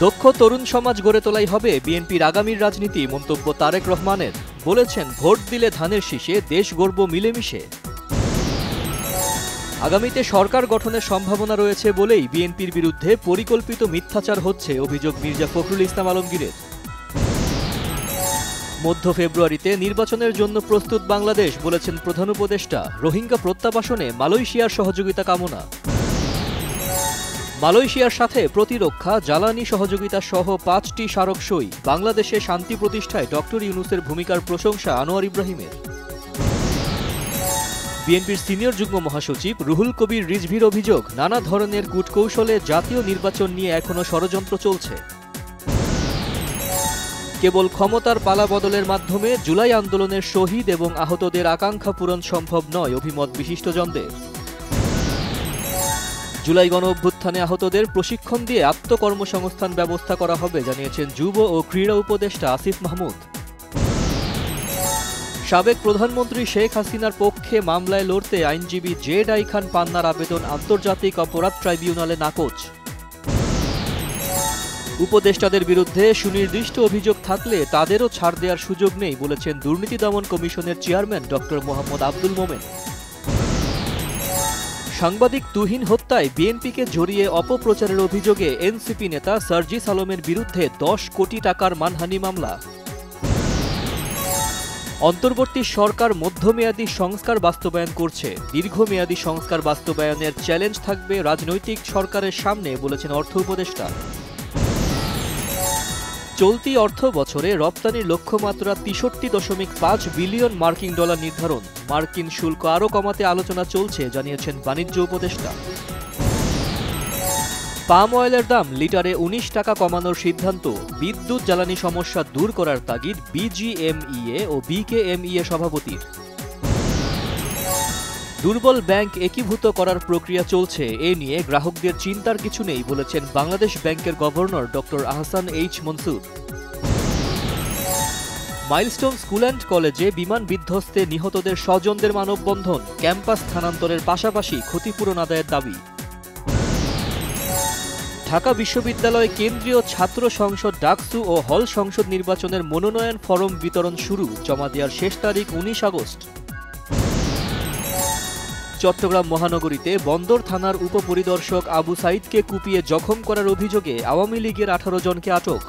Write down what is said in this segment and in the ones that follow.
দক্ষ তরুণ সমাজ গড়ে তোলাই হবে বিএনপির আগামীর রাজনীতি মন্তব্য তারেক রহমানের। বলেছেন, ভোট দিলে ধানের শীষে দেশ গড়ব মিলেমিশে। আগামীতে সরকার গঠনের সম্ভাবনা রয়েছে বলেই বিএনপির বিরুদ্ধে পরিকল্পিত মিথ্যাচার হচ্ছে অভিযোগ মির্জা ফখরুল ইসলাম আলমগীরের। মধ্য ফেব্রুয়ারিতে নির্বাচনের জন্য প্রস্তুত বাংলাদেশ, বলেছেন প্রধান উপদেষ্টা। রোহিঙ্গা প্রত্যাবাসনে মালয়েশিয়ার সহযোগিতা কামনা। মালয়েশিয়ার সাথে প্রতিরক্ষা, জ্বালানি সহযোগিতা সহ 5টি স্মারক সই। বাংলাদেশে শান্তি প্রতিষ্ঠায় ডক্টর ইউনূসের ভূমিকার প্রশংসা আনোয়ার ইব্রাহিমের। বিএনপির সিনিয়র যুগ্ম মহাসচিব রুহুল কবির রিজভীর অভিযোগ, নানা ধরনের কূটকৌশলে জাতীয় নির্বাচন নিয়ে এখনও ষড়যন্ত্র চলছে। কেবল ক্ষমতার পালাবদলের মাধ্যমে জুলাই আন্দোলনের শহীদ এবং আহতদের আকাঙ্ক্ষা পূরণ সম্ভব নয়, অভিমত বিশিষ্টজনদের। জুলাই গণ অভ্যুত্থানে আহতদের প্রশিক্ষণ দিয়ে আত্মকর্মসংস্থান ব্যবস্থা করা হবে, জানিয়েছেন যুব ও ক্রীড়া উপদেষ্টা আসিফ মাহমুদ। সাবেক প্রধানমন্ত্রী শেখ হাসিনার পক্ষে মামলায় লড়তে আইনজীবী জেড আই খান পান্নার আবেদন আন্তর্জাতিক অপরাধ ট্রাইব্যুনালে নাকচ। উপদেষ্টাদের বিরুদ্ধে সুনির্দিষ্ট অভিযোগ থাকলে তাদেরও ছাড় দেওয়ার সুযোগ নেই, বলেছেন দুর্নীতি দমন কমিশনের চেয়ারম্যান ডক্টর মোহাম্মদ আব্দুল মোমেন। সাংবাদিক তুহিন হত্যায় বিএনপিকে জড়িয়ে অপপ্রচারের অভিযোগে এনসিপি নেতা সার্জিস আলমের বিরুদ্ধে 10 কোটি টাকার মানহানি মামলা। অন্তর্বর্তী সরকার মধ্যমেয়াদী সংস্কার বাস্তবায়ন করছে। দীর্ঘমেয়াদী সংস্কার বাস্তবায়নের চ্যালেঞ্জ থাকবে রাজনৈতিক সরকারের সামনে, বলেছেন অর্থ উপদেষ্টা। চলতি অর্থ বছরে রপ্তানির লক্ষ্যমাত্রা 63.5 বিলিয়ন মার্কিন ডলার নির্ধারণ। মার্কিন শুল্ক আরও কমাতে আলোচনা চলছে, জানিয়েছেন বাণিজ্য উপদেষ্টা। পাম অয়েলের দাম লিটারে 19 টাকা কমানোর সিদ্ধান্ত। বিদ্যুৎ জ্বালানি সমস্যা দূর করার তাগিদ বিজিএমইএ ও বিকেএমইএ সভাপতির। দুর্বল ব্যাংক একীভূত করার প্রক্রিয়া চলছে, এ নিয়ে গ্রাহকদের চিন্তার কিছু নেই, বলেছেন বাংলাদেশ ব্যাংকের governor doctor Ahsan H Mansur. Milestone school and কলেজে বিমান বিধ্বস্তে নিহতদের স্বজনদের মানববন্ধন। ক্যাম্পাস স্থানান্তরের পাশাপাশি ক্ষতিপূরণ আদায়ের দাবি। ঢাকা বিশ্ববিদ্যালয় কেন্দ্রীয় ছাত্র সংসদ ডাকসু ও হল সংসদ নির্বাচনের মনোনয়ন ফরম বিতরণ শুরু। জমা দেওয়ার শেষ তারিখ 19 আগস্ট। চট্টগ্রাম মহানগরীতে বন্দর থানার উপপরিদর্শক আবু সাইদকে কুপিয়ে জখম করার অভিযোগে আওয়ামী লীগের 18 জনকে আটক।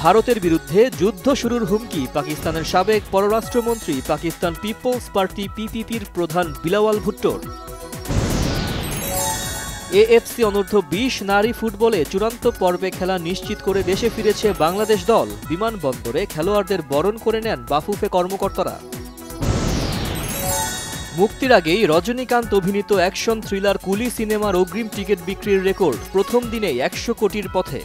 ভারতের বিরুদ্ধে যুদ্ধ শুরুর হুমকি পাকিস্তানের সাবেক পররাষ্ট্রমন্ত্রী পাকিস্তান পিপলস পার্টি পিপিপির প্রধান বিলাওয়াল ভুট্টোর। এএফসি অনূর্ধ্ব 20 নারী ফুটবলে চূড়ান্ত পর্বে খেলা নিশ্চিত করে দেশে ফিরেছে বাংলাদেশ দল। বিমানবন্দরে খেলোয়াড়দের বরণ করে নেন বাফুফে কর্মকর্তারা। মুক্তির আগেই রজনীকান্ত অভিনীত অ্যাকশন থ্রিলার কুলি সিনেমার অগ্রিম টিকিট বিক্রির রেকর্ড। প্রথম দিনেই 100 কোটির পথে।